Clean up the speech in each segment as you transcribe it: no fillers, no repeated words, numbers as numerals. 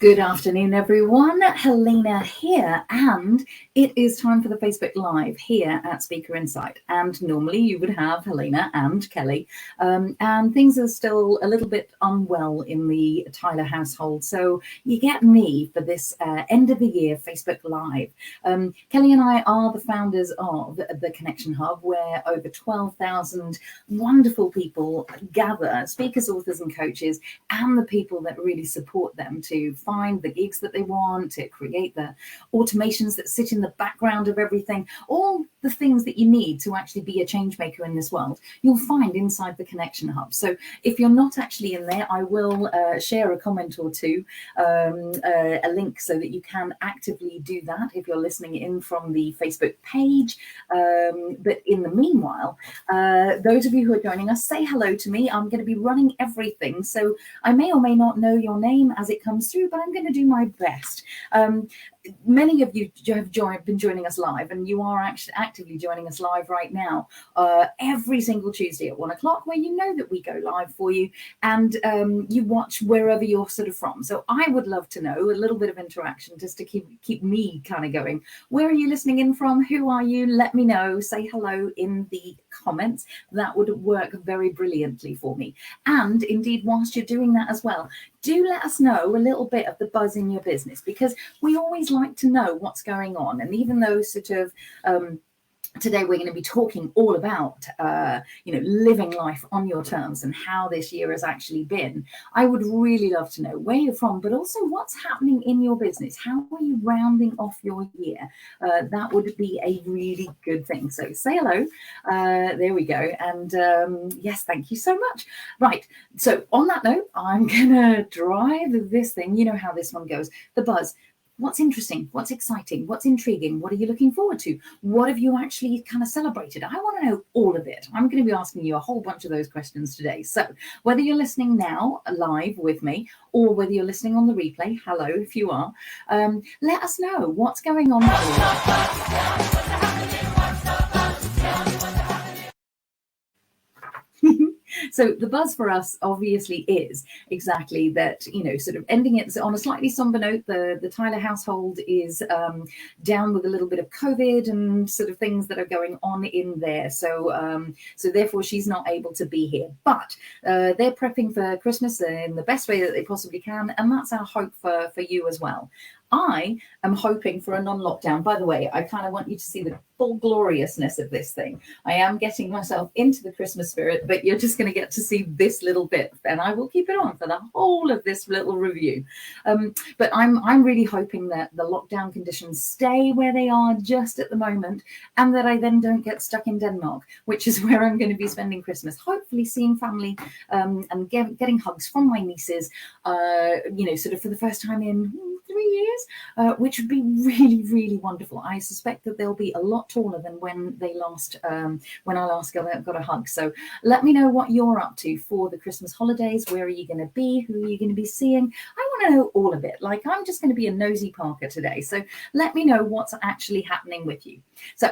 Good afternoon, everyone. Helena here, and it is time for the Facebook Live here at Speaker Insight. And normally you would have Helena and Kelly, and things are still a little bit unwell in the Tyler household. So you get me for this end of the year Facebook Live. Kelly and I are the founders of the Connection Hub, where over 12,000 wonderful people gather, speakers, authors, and coaches, and the people that really support them to find the gigs that they want, to create the automations that sit in the background of everything, all the things that you need to actually be a change maker in this world, you'll find inside the Connection Hub. So if you're not actually in there, I will share a comment or two, a link so that you can actively do that if you're listening in from the Facebook page. But in the meanwhile, those of you who are joining us, say hello to me. I'm going to be running everything, so I may or may not know your name as it comes through, but I'm going to do my best. Many of you have been joining us live, and you are actually actively joining us live right now every single Tuesday at 1 o'clock, where you know that we go live for you, and you watch wherever you're sort of from. So I would love to know a little bit of interaction just to keep me kind of going. Where are you listening in from? Who are you? Let me know. Say hello in the comments. That would work very brilliantly for me. And indeed, whilst you're doing that as well, do let us know a little bit of the buzz in your business, because we always like to know what's going on. And even though sort of today we're going to be talking all about living life on your terms and how this year has actually been, I would really love to know where you're from, but also what's happening in your business. How are you rounding off your year? That would be a really good thing. So say hello. There we go. And yes, thank you so much. Right. So on that note, I'm gonna drive this thing. You know how this one goes. The buzz. What's interesting? What's exciting? What's intriguing? What are you looking forward to? What have you actually kind of celebrated? I want to know all of it. I'm going to be asking you a whole bunch of those questions today. So whether you're listening now live with me, or whether you're listening on the replay, hello if you are, let us know what's going on So the buzz for us obviously is exactly that, sort of ending it on a slightly somber note. The Tyler household is down with a little bit of COVID and sort of things that are going on in there. So therefore she's not able to be here, but they're prepping for Christmas in the best way that they possibly can. And that's our hope for you as well. I am hoping for a non-lockdown. By the way, I kind of want you to see the full gloriousness of this thing. I am getting myself into the Christmas spirit, but you're just going to get to see this little bit, and I will keep it on for the whole of this little review. But I'm really hoping that the lockdown conditions stay where they are just at the moment, and that I then don't get stuck in Denmark, which is where I'm going to be spending Christmas, hopefully seeing family and getting hugs from my nieces, sort of for the first time in 3 years, which would be really, really wonderful. I suspect that they'll be a lot taller than when I last got a hug. So let me know what you're up to for the Christmas holidays. Where are you going to be? Who are you going to be seeing? I want to know all of it. Like, I'm just going to be a nosy Parker today. So let me know what's actually happening with you. So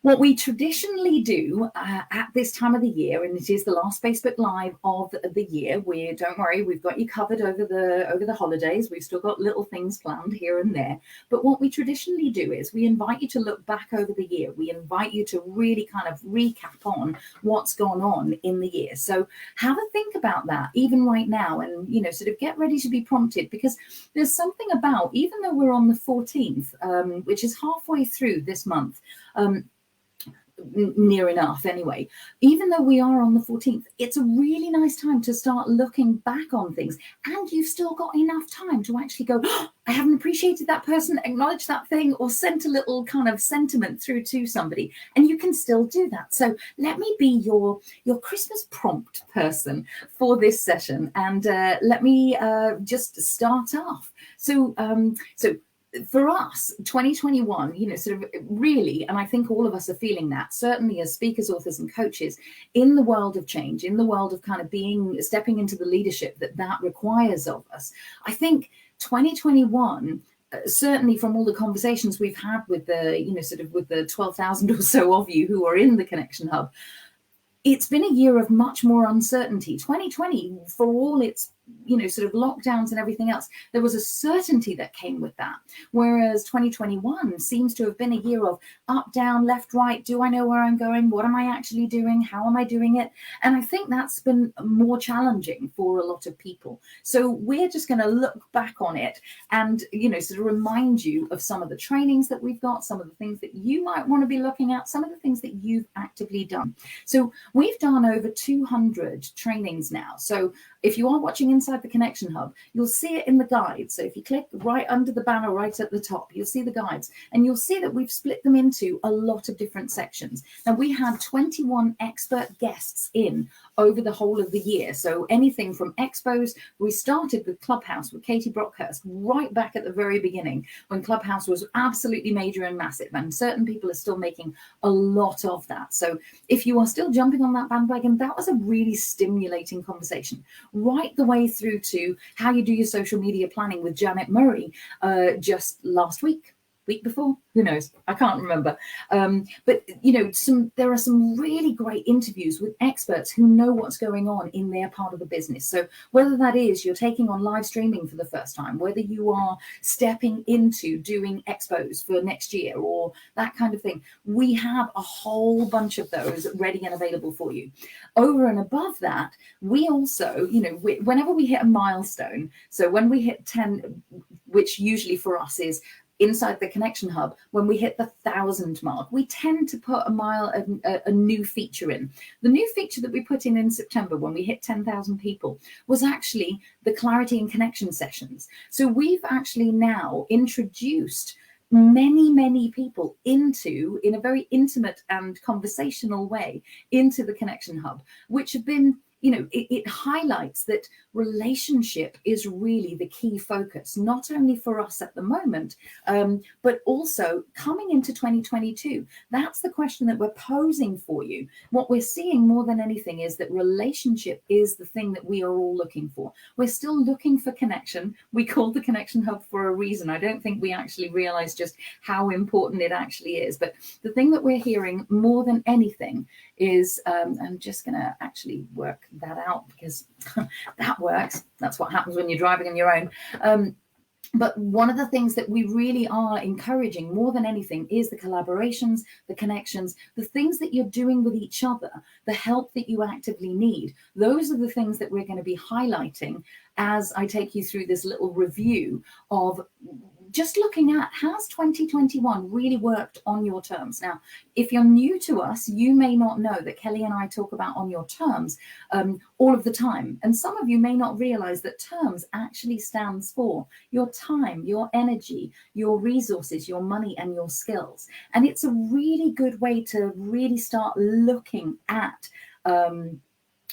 what we traditionally do at this time of the year, and it is the last Facebook Live of the year, don't worry, we've got you covered over the holidays. We've still got little things planned here and there. But what we traditionally do is we invite you to look back over the year. We invite you to really kind of recap on what's gone on in the year. So have a think about that, even right now, and sort of get ready to be prompted, because there's something about, even though we're on the 14th, which is halfway through this month, near enough anyway, even though we are on the 14th, it's a really nice time to start looking back on things, and you've still got enough time to actually go, oh, I haven't appreciated that person, acknowledge that thing, or sent a little kind of sentiment through to somebody, and you can still do that. So let me be your Christmas prompt person for this session, and let me just start off. So for us, 2021, sort of really, and I think all of us are feeling that, certainly as speakers, authors, and coaches, in the world of change, in the world of kind of stepping into the leadership that requires of us. I think 2021, certainly from all the conversations we've had with the 12,000 or so of you who are in the Connection Hub, it's been a year of much more uncertainty. 2020, for all its sort of lockdowns and everything else, there was a certainty that came with that. Whereas 2021 seems to have been a year of up, down, left, right. Do I know where I'm going? What am I actually doing? How am I doing it? And I think that's been more challenging for a lot of people. So we're just going to look back on it and, sort of remind you of some of the trainings that we've got, some of the things that you might want to be looking at, some of the things that you've actively done. So we've done over 200 trainings now. So if you are watching inside the Connection Hub, you'll see it in the guides. So if you click right under the banner right at the top, you'll see the guides, and you'll see that we've split them into a lot of different sections. Now, we had 21 expert guests in over the whole of the year. So anything from expos, we started with Clubhouse with Katie Brockhurst right back at the very beginning when Clubhouse was absolutely major and massive, and certain people are still making a lot of that. So if you are still jumping on that bandwagon, that was a really stimulating conversation, right the way through to how you do your social media planning with Janet Murray just last week before, who knows, I can't remember. But there are some really great interviews with experts who know what's going on in their part of the business. So whether that is you're taking on live streaming for the first time, whether you are stepping into doing expos for next year or that kind of thing, we have a whole bunch of those ready and available for you. Over and above that, we also, whenever we hit a milestone, so when we hit 10, which usually for us is inside the Connection Hub, when we hit the 1,000 mark, we tend to put a new feature in. The new feature that we put in September when we hit 10,000 people was actually the Clarity and Connection sessions. So we've actually now introduced many people in a very intimate and conversational way into the Connection Hub, which have been, it highlights that relationship is really the key focus, not only for us at the moment, but also coming into 2022. That's the question that we're posing for you. What we're seeing more than anything is that relationship is the thing that we are all looking for. We're still looking for connection. We call the Connection Hub for a reason. I don't think we actually realize just how important it actually is. But the thing that we're hearing more than anything is, I'm just going to actually work that out because that works. That's what happens when you're driving on your own. But one of the things that we really are encouraging more than anything is the collaborations, the connections, the things that you're doing with each other, the help that you actively need. Those are the things that we're going to be highlighting as I take you through this little review of just looking at, has 2021 really worked on your terms? Now, if you're new to us, you may not know that Kelly and I talk about on your terms all of the time. And some of you may not realize that terms actually stands for your time, your energy, your resources, your money, and your skills. And it's a really good way to really start looking at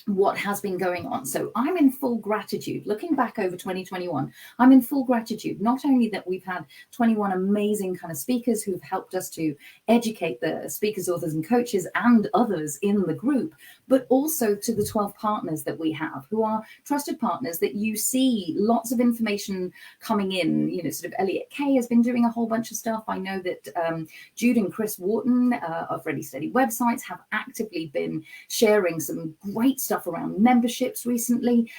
what has been going on. So I'm in full gratitude. Looking back over 2021, I'm in full gratitude, not only that we've had 21 amazing kind of speakers who've helped us to educate the speakers, authors, and coaches and others in the group, but also to the 12 partners that we have who are trusted partners that you see lots of information coming in. Sort of Elliot Kay has been doing a whole bunch of stuff. I know that Jude and Chris Wharton of Ready Steady Websites have actively been sharing some great stuff around memberships recently.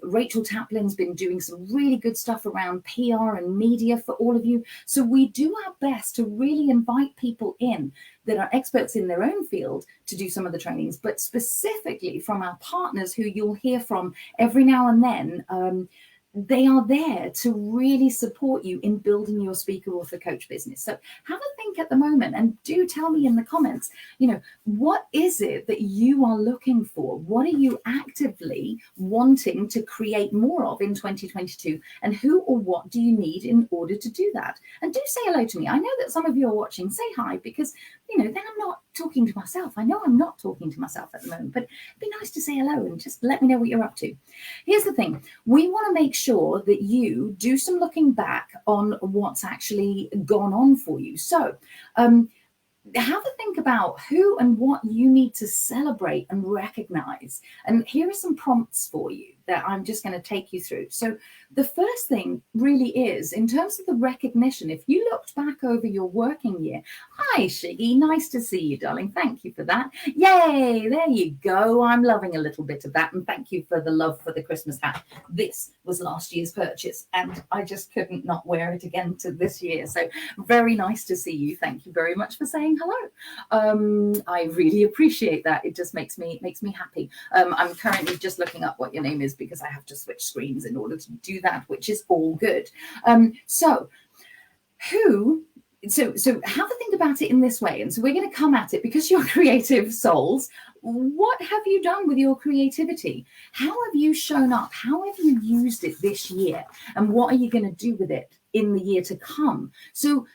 Rachel Taplin's been doing some really good stuff around PR and media for all of you. So we do our best to really invite people in that are experts in their own field to do some of the trainings, but specifically from our partners who you'll hear from every now and then. They are there to really support you in building your speaker, author, coach business. So have a think at the moment and do tell me in the comments, what is it that you are looking for? What are you actively wanting to create more of in 2022? And who or what do you need in order to do that? And do say hello to me. I know that some of you are watching. Say hi, because, then I'm not talking to myself. I know I'm not talking to myself at the moment, but it'd be nice to say hello and just let me know what you're up to. Here's the thing. We want to make sure that you do some looking back on what's actually gone on for you. So have a think about who and what you need to celebrate and recognize. And here are some prompts for you that I'm just going to take you through. So the first thing really is, in terms of the recognition, if you looked back over your working year, Hi, Shiggy. Nice to see you, darling. Thank you for that. Yay, there you go. I'm loving a little bit of that. And thank you for the love for the Christmas hat. This was last year's purchase, and I just couldn't not wear it again to this year. So very nice to see you. Thank you very much for saying hello. I really appreciate that. It just makes me happy. I'm currently just looking up what your name is because I have to switch screens in order to do that, which is all good. So have a think about it in this way. And so we're going to come at it because you're creative souls. What have you done with your creativity? How have you shown up? How have you used it this year? And what are you going to do with it in the year to come? So,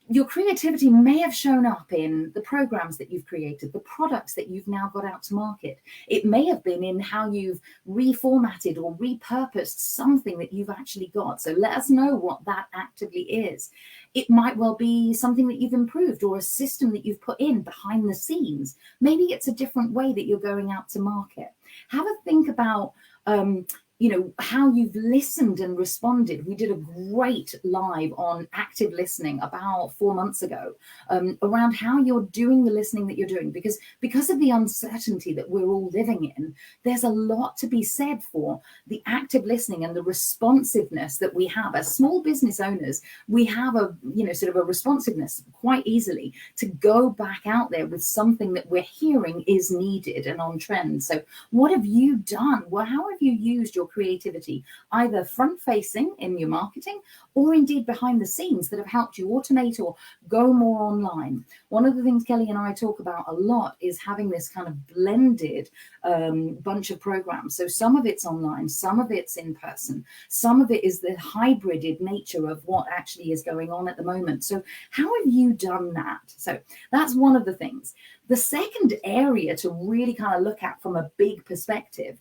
your creativity may have shown up in the programs that you've created, the products that you've now got out to market. It may have been in how you've reformatted or repurposed something that you've actually got. So let us know what that actively is. It might well be something that you've improved or a system that you've put in behind the scenes. Maybe it's a different way that you're going out to market. Have a think about how you've listened and responded. We did a great live on active listening about 4 months ago around how you're doing the listening that you're doing, because of the uncertainty that we're all living in. There's a lot to be said for the active listening and the responsiveness that we have as small business owners. We have a sort of a responsiveness quite easily to go back out there with something that we're hearing is needed and on trend. So what have you done? Well, how have you used your creativity, either front facing in your marketing or indeed behind the scenes, that have helped you automate or go more online? One of the things Kelly and I talk about a lot is having this kind of blended bunch of programs. So some of it's online, some of it's in person, some of it is the hybrided nature of what actually is going on at the moment. So how have you done that? So that's one of the things. The second area to really kind of look at from a big perspective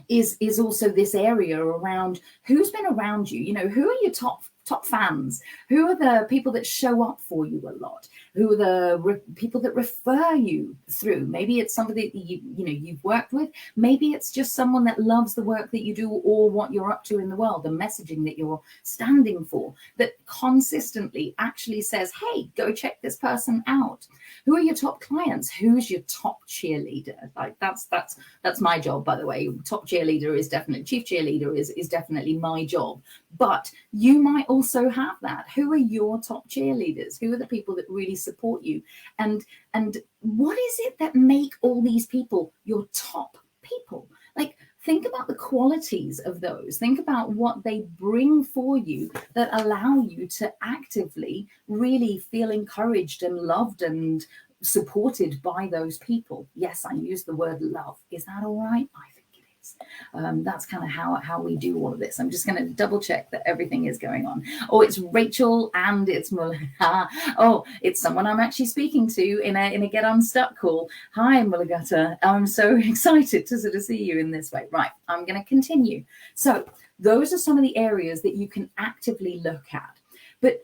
is also this area around who's been around you. Who are your top fans? Who are the people that show up for you a lot? Who are the people that refer you through? Maybe it's somebody that you've worked with. Maybe it's just someone that loves the work that you do or what you're up to in the world, the messaging that you're standing for, that consistently actually says, hey, go check this person out. Who are your top clients? Who's your top cheerleader? Like that's my job, by the way. Top cheerleader is definitely, chief cheerleader is definitely my job. But you might also have that. Who are your top cheerleaders? Who are the people that really support you? And what is it that make all these people your top people? Like, think about the qualities of those. Think about what they bring for you that allow you to actively really feel encouraged and loved and supported by those people. Yes, I use the word love. Is that all right? I think it is. That's kind of how we do all of this. I'm just going to double check that everything is going on. Oh, it's Rachel and it's Mulagata. Oh, it's someone I'm actually speaking to in a Get Unstuck call. Hi, Mulagata. I'm so excited to sort of see you in this way. Right, I'm going to continue. So those are some of the areas that you can actively look at. But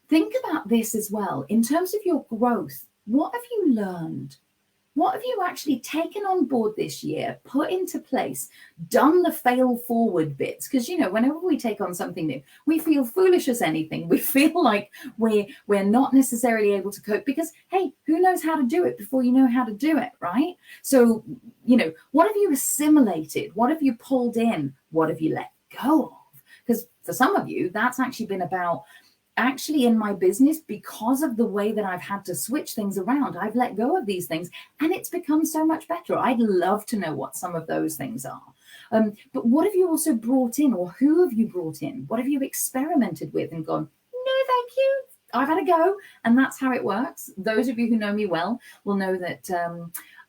think about this as well. In terms of your growth, what have you learned? What have you actually taken on board this year, put into place, done the fail forward bits? Because, whenever we take on something new, we feel foolish as anything. We feel like we're not necessarily able to cope because, hey, who knows how to do it before you know how to do it, right? So, what have you assimilated? What have you pulled in? What have you let go of? Because for some of you, that's actually been about, actually in my business, because of the way that I've had to switch things around, I've let go of these things and it's become so much better. I'd love to know what some of those things are. But what have you also brought in, or who have you brought in? What have you experimented with and gone, no, thank you, I've had a go? And that's how it works. Those of you who know me well will know that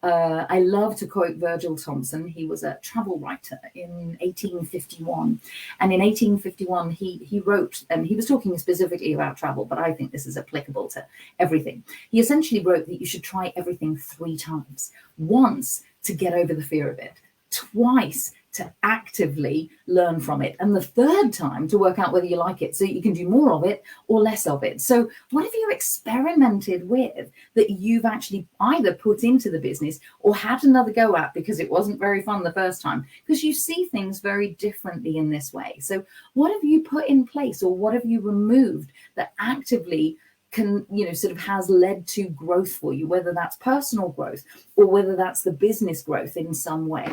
I love to quote Virgil Thompson. He was a travel writer in 1851. And in 1851, he wrote, and he was talking specifically about travel, but I think this is applicable to everything. He essentially wrote that you should try everything 3 times. Once to get over the fear of it. Twice to actively learn from it. And the 3rd time to work out whether you like it, so you can do more of it or less of it. So what have you experimented with that you've actually either put into the business or had another go at because it wasn't very fun the first time? Because you see things very differently in this way. So what have you put in place, or what have you removed that actively sort of has led to growth for you, whether that's personal growth or whether that's the business growth in some way.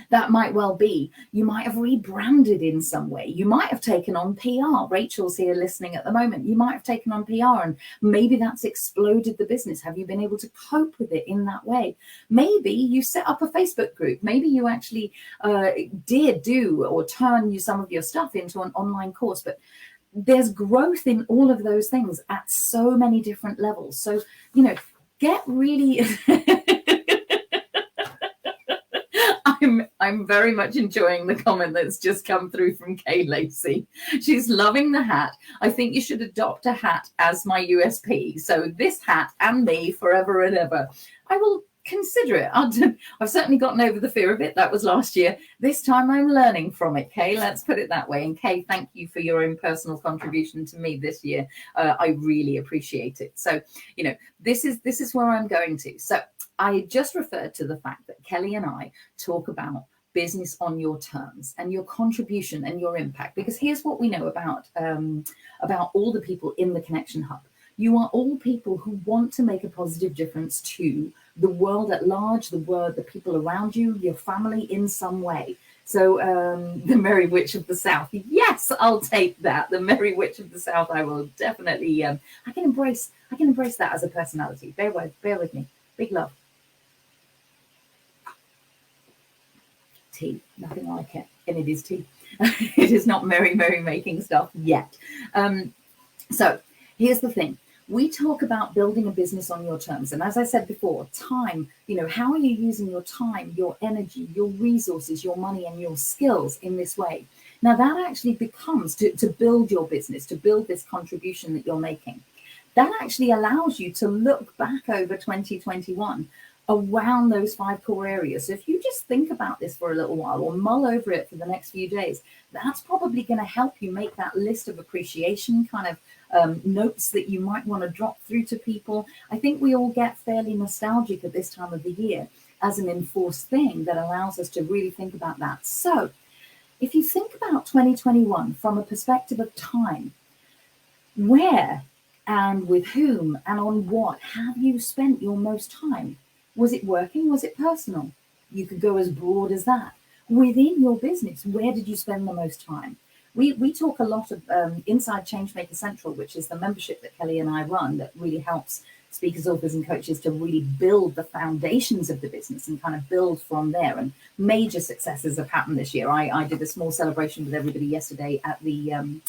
That might well be, you might have rebranded in some way. You might have taken on PR. Rachel's here listening at the moment. You might have taken on PR and maybe that's exploded the business. Have you been able to cope with it in that way? Maybe you set up a Facebook group. Maybe you actually did do or turn some of your stuff into an online course. But there's growth in all of those things at so many different levels. So, get really... I'm very much enjoying the comment that's just come through from Kay Lacey. She's loving the hat. I think you should adopt a hat as my USP. So this hat and me forever and ever. I will consider it. I've certainly gotten over the fear of it. That was last year. This time I'm learning from it, Kay. Let's put it that way. And Kay, thank you for your own personal contribution to me this year. I really appreciate it. So, this is where I'm going to. So I just referred to the fact that Kelly and I talk about business on your terms and your contribution and your impact, because here's what we know about all the people in the Connection Hub. You are all people who want to make a positive difference to the world at large, the people around you, your family in some way. So the Merry Witch of the South. Yes, I'll take that. The Merry Witch of the South. I will definitely, I can embrace that as a personality. Bear with me. Big love. Tea, nothing like it, and it is tea. It is not merry making stuff yet. So here's the thing. We talk about building a business on your terms, and as I said before, time, how are you using your time, your energy, your resources, your money, and your skills in this way? Now that actually becomes to build your business, to build this contribution that you're making. That actually allows you to look back over 2021 around those 5 core areas. So if you just think about this for a little while or mull over it for the next few days, that's probably going to help you make that list of appreciation kind of notes that you might want to drop through to people. I think we all get fairly nostalgic at this time of the year as an enforced thing that allows us to really think about that. So if you think about 2021 from a perspective of time, where and with whom and on what have you spent your most time? Was it working? Was it personal? You could go as broad as that. Within your business, where did you spend the most time? We talk a lot of inside Changemaker Central, which is the membership that Kelly and I run that really helps speakers, authors, and coaches to really build the foundations of the business and kind of build from there. And major successes have happened this year. I did a small celebration with everybody yesterday at the,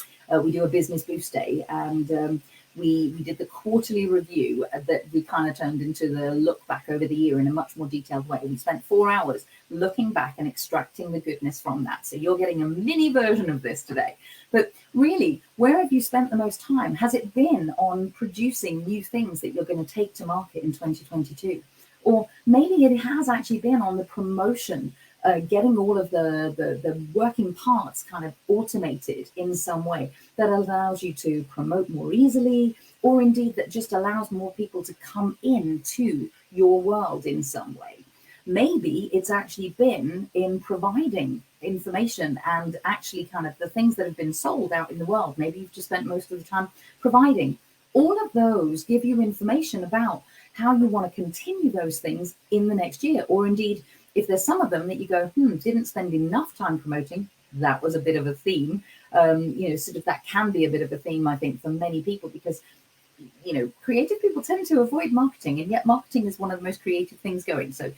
we do a business boost day, and we did the quarterly review that we kind of turned into the look back over the year in a much more detailed way. We spent 4 hours looking back and extracting the goodness from that. So you're getting a mini version of this today. But really, where have you spent the most time? Has it been on producing new things that you're going to take to market in 2022? Or maybe it has actually been on the promotion, getting all of the working parts kind of automated in some way that allows you to promote more easily, or indeed that just allows more people to come into your world in some way. Maybe it's actually been in providing information and actually kind of the things that have been sold out in the world. Maybe you've just spent most of the time providing. All of those give you information about how you want to continue those things in the next year, or indeed, if there's some of them that you go, didn't spend enough time promoting, that was a bit of a theme. Sort of that can be a bit of a theme, I think, for many people, because, creative people tend to avoid marketing, and yet marketing is one of the most creative things going. So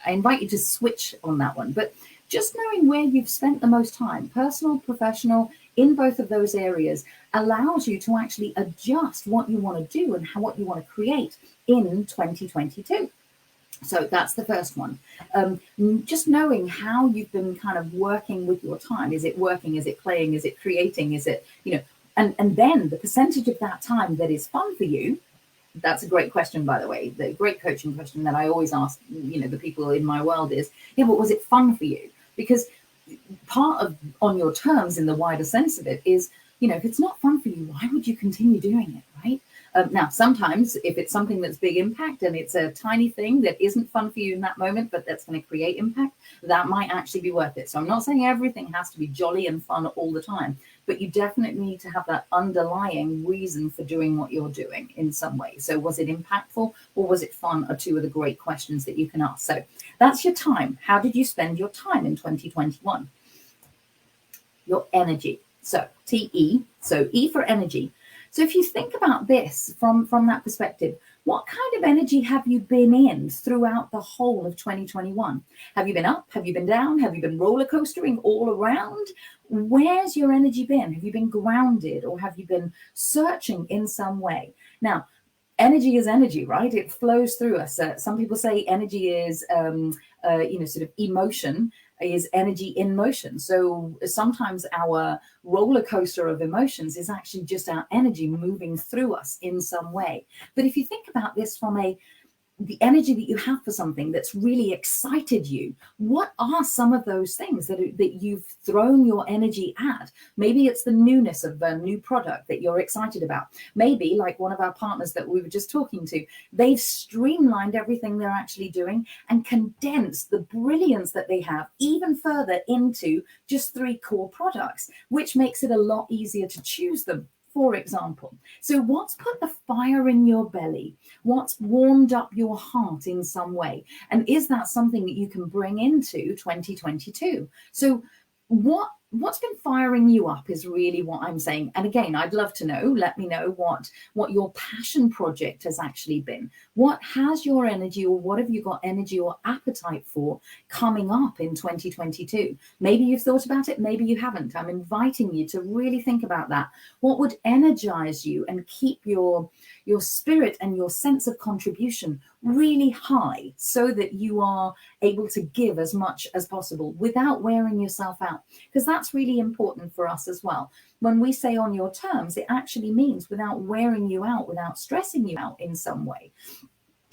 I invite you to switch on that one. But just knowing where you've spent the most time, personal, professional, in both of those areas, allows you to actually adjust what you want to do and what you want to create in 2022. So that's the first one. Just knowing how you've been kind of working with your time. Is it working? Is it playing? Is it creating? Is it, and then the percentage of that time that is fun for you. That's a great question, by the way. The great coaching question that I always ask, the people in my world is, but was it fun for you? Because part of on your terms in the wider sense of it is, if it's not fun for you, why would you continue doing it, right? Now, sometimes if it's something that's big impact and it's a tiny thing that isn't fun for you in that moment, but that's going to create impact, that might actually be worth it. So I'm not saying everything has to be jolly and fun all the time. but you definitely need to have that underlying reason for doing what you're doing in some way. So was it impactful or was it fun, are two of the great questions that you can ask. So that's your time. How did you spend your time in 2021? Your energy. So TE, so E for energy. So if you think about this from that perspective, what kind of energy have you been in throughout the whole of 2021? Have you been up? Have you been down? Have you been roller coastering all around? Where's your energy been? Have you been grounded, or have you been searching in some way? Now, energy is energy, right? It flows through us. Some people say energy is, sort of emotion is energy in motion. So sometimes our roller coaster of emotions is actually just our energy moving through us in some way. But if you think about this from the energy that you have for something that's really excited you, what are some of those things that you've thrown your energy at? Maybe it's the newness of a new product that you're excited about. Maybe, like one of our partners that we were just talking to, they've streamlined everything they're actually doing and condensed the brilliance that they have even further into just 3 core products, which makes it a lot easier to choose them, for example. So what's put the fire in your belly? What's warmed up your heart in some way? And is that something that you can bring into 2022? So what's been firing you up is really what I'm saying. And again, I'd love to know, let me know what your passion project has actually been. What has your energy, or what have you got energy or appetite for coming up in 2022? Maybe you've thought about it, maybe you haven't. I'm inviting you to really think about that. What would energize you and keep your spirit and your sense of contribution really high, so that you are able to give as much as possible without wearing yourself out? Because that's really important for us as well. When we say on your terms, it actually means without wearing you out, without stressing you out in some way.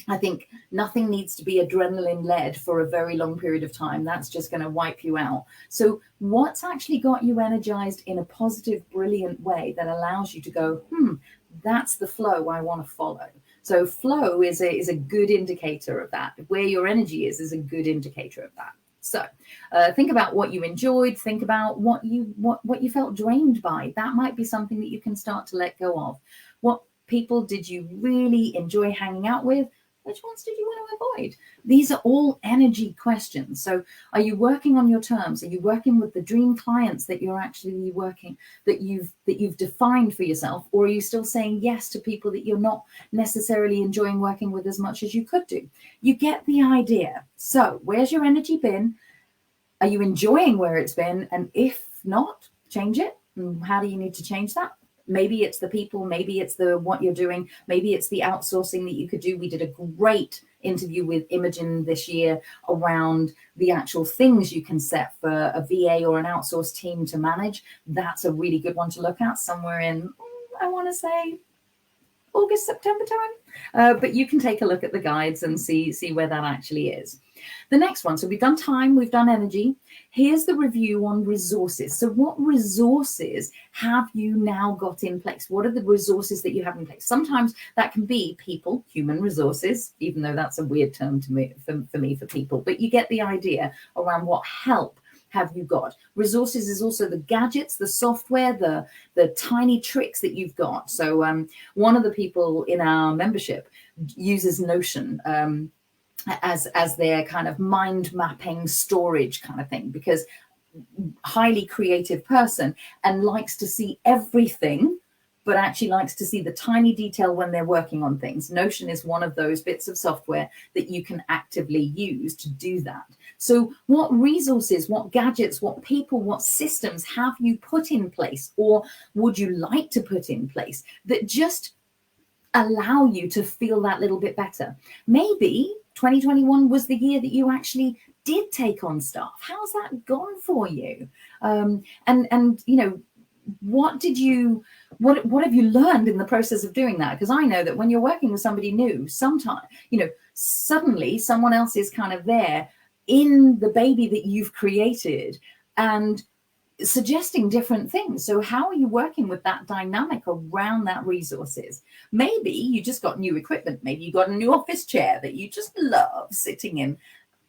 I think nothing needs to be adrenaline led for a very long period of time. That's just going to wipe you out. So what's actually got you energized in a positive, brilliant way that allows you to go, that's the flow I want to follow. So flow is a good indicator of that. Where your energy is a good indicator of that. So think about what you enjoyed. Think about what you felt drained by. That might be something that you can start to let go of. What people did you really enjoy hanging out with? Which ones did you want to avoid? These are all energy questions. So are you working on your terms? Are you working with the dream clients that you're actually working, that you've defined for yourself? Or are you still saying yes to people that you're not necessarily enjoying working with as much as you could do? You get the idea. So where's your energy been? Are you enjoying where it's been? And if not, change it. And how do you need to change that? Maybe it's the people, maybe it's what you're doing, maybe it's the outsourcing that you could do. We did a great interview with Imogen this year around the actual things you can set for a VA or an outsourced team to manage. That's a really good one to look at, somewhere in, I want to say, August, September time. But you can take a look at the guides and see where that actually is. The next one, so we've done time, we've done energy. Here's the review on resources. So what resources have you now got in place? What are the resources that you have in place? Sometimes that can be people, human resources, even though that's a weird term to me, for people, but you get the idea around what help have you got. Resources is also the gadgets, the software, the tiny tricks that you've got. So one of the people in our membership uses Notion as their kind of mind mapping storage kind of thing, because highly creative person and likes to see everything, but actually likes to see the tiny detail when they're working on things. Notion is one of those bits of software that you can actively use to do that. So what resources, what gadgets, what people, what systems have you put in place, or would you like to put in place, that just allow you to feel that little bit better? Maybe 2021 was the year that you actually did take on stuff. How's that gone for you? And you know, what have you learned in the process of doing that? Because I know that when you're working with somebody new, sometimes, you know, suddenly someone else is kind of there in the baby that you've created and suggesting different things. So how are you working with that dynamic around that resources? Maybe you just got new equipment. Maybe you got a new office chair that you just love sitting in.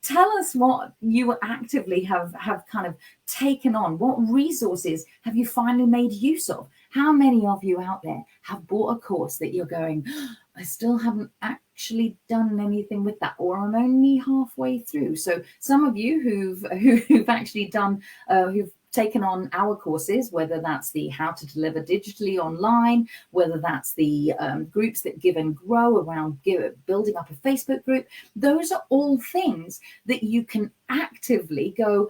tell us what you actively have kind of taken on. What resources have you finally made use of? How many of you out there have bought a course that you're going, I still haven't actually done anything with that, or I'm only halfway through? So some of you who've actually done, who've taken on our courses, whether that's the how to deliver digitally online, whether that's the groups that give and grow around building up a Facebook group, those are all things that you can actively go,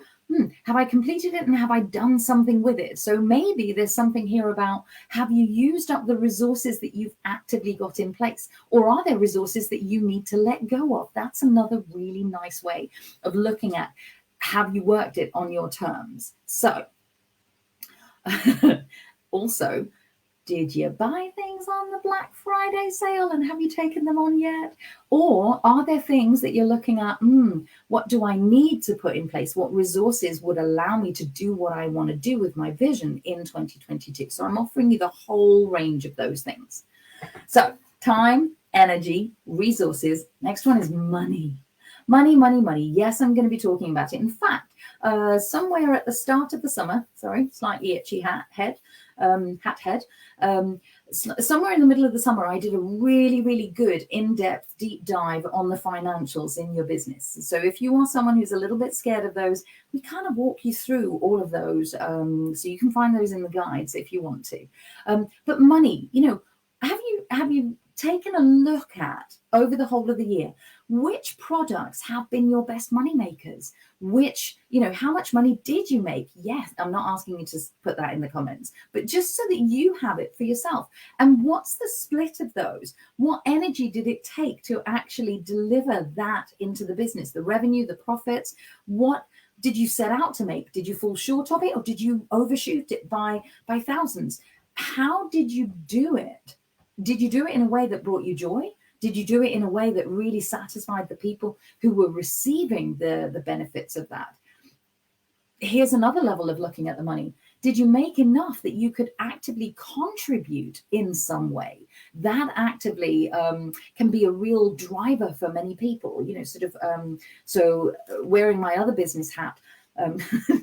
have I completed it and have I done something with it? So maybe there's something here about, have you used up the resources that you've actively got in place? Or are there resources that you need to let go of? That's another really nice way of looking at, have you worked it on your terms? So also, did you buy things on the Black Friday sale and have you taken them on yet? Or are there things that you're looking at, what do I need to put in place? What resources would allow me to do what I want to do with my vision in 2022? So I'm offering you the whole range of those things. So time, energy, resources. Next one is money. Money, money, money. Yes, I'm going to be talking about it. In fact, somewhere at the start of the summer, sorry, slightly itchy hat head, somewhere in the middle of the summer, I did a really, really good in-depth deep dive on the financials in your business. So if you are someone who's a little bit scared of those, we kind of walk you through all of those. So you can find those in the guides if you want to. But money, have you taken a look at over the whole of the year, which products have been your best money makers? Which, how much money did you make? Yes, I'm not asking you to put that in the comments, but just so that you have it for yourself. And what's the split of those? What energy did it take to actually deliver that into the business? The revenue, the profits, what did you set out to make? Did you fall short of it, or did you overshoot it by thousands? How did you do it? Did you do it in a way that brought you joy? Did you do it in a way that really satisfied the people who were receiving the benefits of that? Here's another level of looking at the money. Did you make enough that you could actively contribute in some way? That actively can be a real driver for many people, so wearing my other business hat,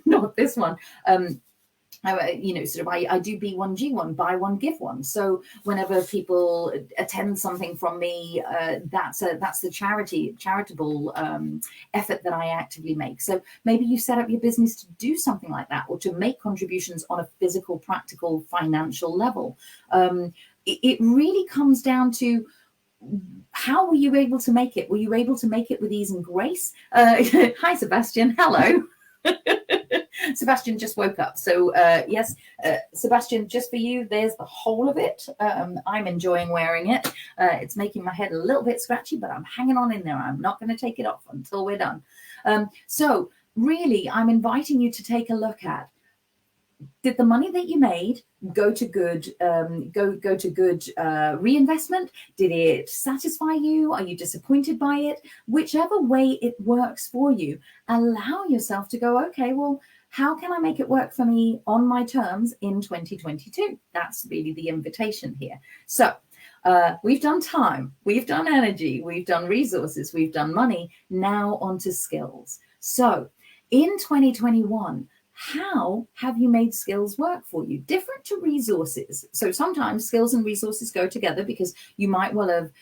not this one, I do B1G1, buy one, give one. So whenever people attend something from me, that's the charitable effort that I actively make. So maybe you set up your business to do something like that, or to make contributions on a physical, practical, financial level. It really comes down to, how were you able to make it? Were you able to make it with ease and grace? Hi, Sebastian. Hello. Sebastian just woke up. So yes, Sebastian, just for you, there's the whole of it. I'm enjoying wearing it. It's making my head a little bit scratchy, but I'm hanging on in there. I'm not going to take it off until we're done. So really, I'm inviting you to take a look at, did the money that you made go to good reinvestment? Did it satisfy you? Are you disappointed by it? Whichever way it works for you, allow yourself to go, okay, well, how can I make it work for me on my terms in 2022? That's really the invitation here. So we've done time, we've done energy, we've done resources, we've done money. Now onto skills. So in 2021, how have you made skills work for you? Different to resources. So sometimes skills and resources go together, because you might well have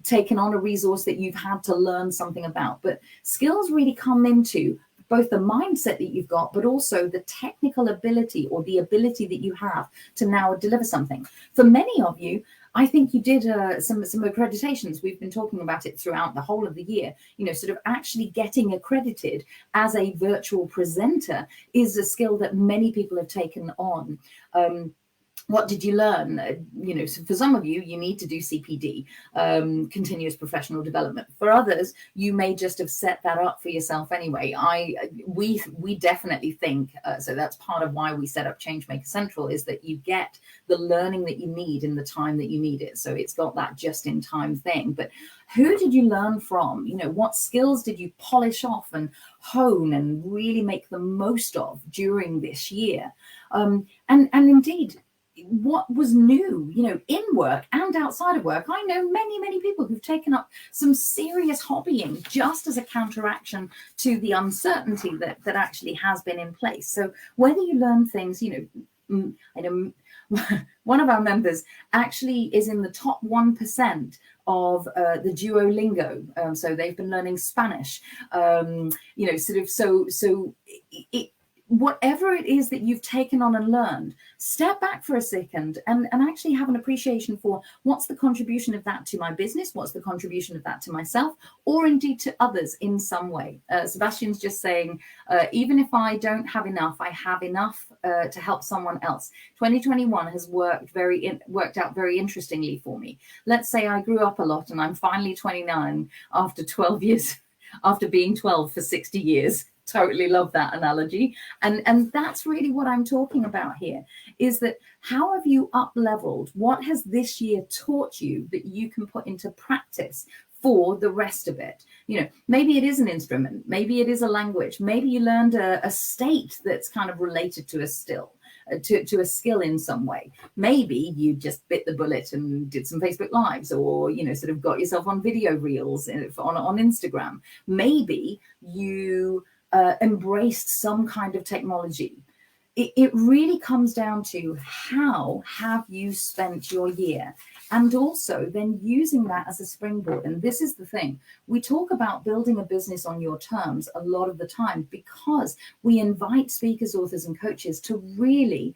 taken on a resource that you've had to learn something about. But skills really come into both the mindset that you've got, but also the technical ability, or the ability that you have to now deliver something. For many of you, I think you did some accreditations. We've been talking about it throughout the whole of the year. Sort of actually getting accredited as a virtual presenter is a skill that many people have taken on. What did you learn? So for some of you, you need to do CPD, continuous professional development. For others, you may just have set that up for yourself anyway. We definitely think, so that's part of why we set up Changemaker Central, is that you get the learning that you need in the time that you need it. So it's got that just in time thing. But who did you learn from? What skills did you polish off and hone and really make the most of during this year? And indeed, what was new, in work and outside of work. I know many people who've taken up some serious hobbying just as a counteraction to the uncertainty that actually has been in place. So whether you learn things, I know one of our members actually is in the top 1% of the Duolingo. So they've been learning Spanish, whatever it is that you've taken on and learned, step back for a second and actually have an appreciation for what's the contribution of that to my business, what's the contribution of that to myself, or indeed to others in some way. Sebastian's just saying, even if I don't have enough, I have enough to help someone else. 2021 has worked out very interestingly for me. Let's say I grew up a lot and I'm finally 29 after 12 years, after being 12 for 60 years. Totally love that analogy. And that's really what I'm talking about here, is that how have you up-leveled? What has this year taught you that you can put into practice for the rest of it? Maybe it is an instrument, maybe it is a language, maybe you learned a state that's kind of related to a skill in some way. Maybe you just bit the bullet and did some Facebook Lives, or sort of got yourself on video reels on Instagram. Maybe you embraced some kind of technology. It really comes down to how have you spent your year, and also then using that as a springboard. And this is the thing, we talk about building a business on your terms a lot of the time, because we invite speakers, authors, and coaches to really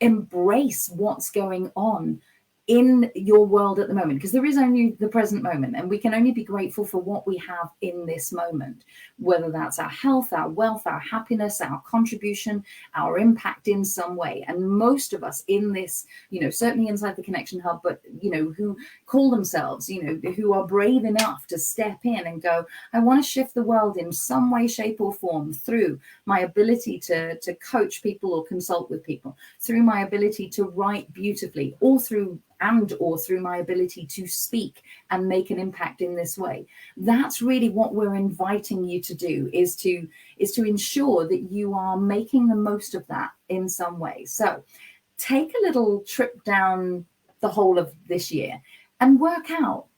embrace what's going on in your world at the moment, because there is only the present moment, and we can only be grateful for what we have in this moment, whether that's our health, our wealth, our happiness, our contribution, our impact in some way. And most of us in this, certainly inside the Connection Hub, but who call themselves, who are brave enough to step in and go, I want to shift the world in some way, shape, or form through my ability to coach people or consult with people, through my ability to write beautifully, or through my ability to speak and make an impact in this way. That's really what we're inviting you to do, is to ensure that you are making the most of that in some way. So take a little trip down the whole of this year and work out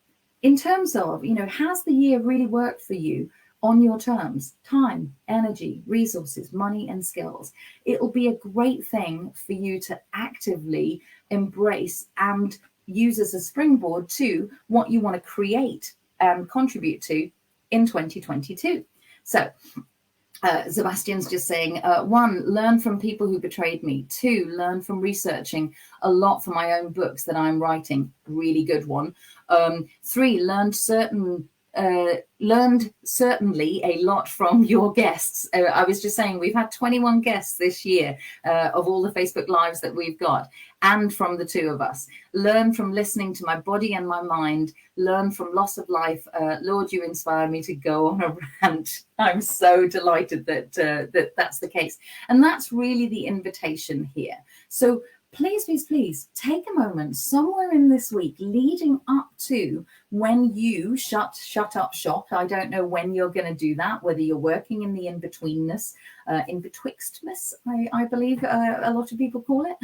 in terms of, has the year really worked for you on your terms? Time, energy, resources, money, and skills. It'll be a great thing for you to actively embrace and use as a springboard to what you want to create and contribute to in 2022. So Sebastian's just saying, 1, learn from people who betrayed me. 2, learn from researching a lot for my own books that I'm writing. Really good one. 3, learned certainly a lot from your guests. I was just saying, we've had 21 guests this year of all the Facebook Lives that we've got, and from the two of us. Learn from listening to my body and my mind. Learn from loss of life. Lord, you inspire me to go on a rant. I'm so delighted that that's the case. And that's really the invitation here. So please take a moment somewhere in this week leading up to when you shut up shop. I don't know when you're going to do that, whether you're working in the in-betweenness, in-betwixtness, I believe a lot of people call it,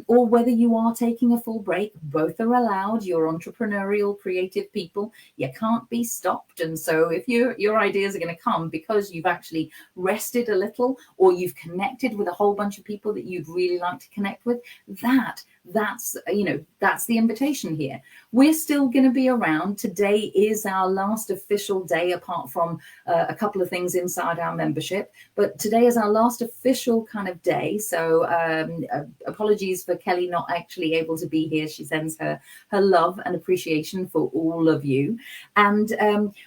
or whether you are taking a full break. Both are allowed. You're entrepreneurial, creative people. You can't be stopped. And so if your ideas are going to come because you've actually rested a little, or you've connected with a whole bunch of people that you'd really like to connect with, that's the invitation here. We're still going to be around. Today is our last official day, apart from a couple of things inside our membership, but today is our last official kind of day. So apologies for Kelly not actually able to be here. She sends her love and appreciation for all of you. And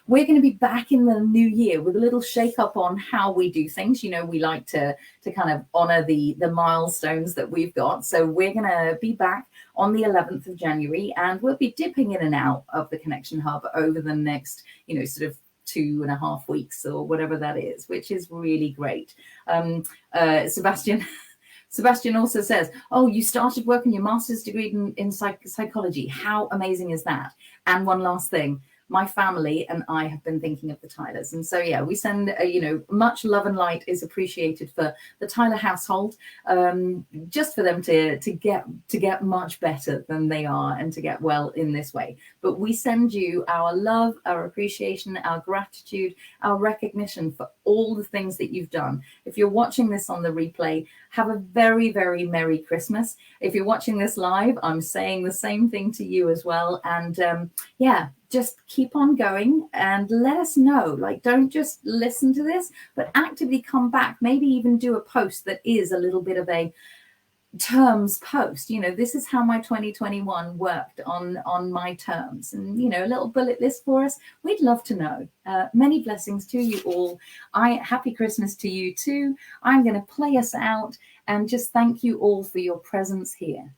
we're going to be back in the new year with a little shake up on how we do things. We like to kind of honor the milestones that we've got. So we're going to be back on the 11th of January, and we'll be dipping in and out of the Connection Hub over the next, sort of 2.5 weeks or whatever that is, which is really great. Sebastian also says, oh, you started working your master's degree in psychology. How amazing is that? And one last thing, my family and I have been thinking of the Tylers. And so, yeah, we send, much love and light is appreciated for the Tyler household, just for them to get much better than they are and to get well in this way. But we send you our love, our appreciation, our gratitude, our recognition for all the things that you've done. If you're watching this on the replay, have a very, very Merry Christmas. If you're watching this live, I'm saying the same thing to you as well. And just keep on going and let us know. Like, don't just listen to this, but actively come back, maybe even do a post that is a little bit of a terms post. This is how my 2021 worked on my terms, and a little bullet list for us. We'd love to know. Many blessings to you all. Happy Christmas to you too. I'm going to play us out and just thank you all for your presence here.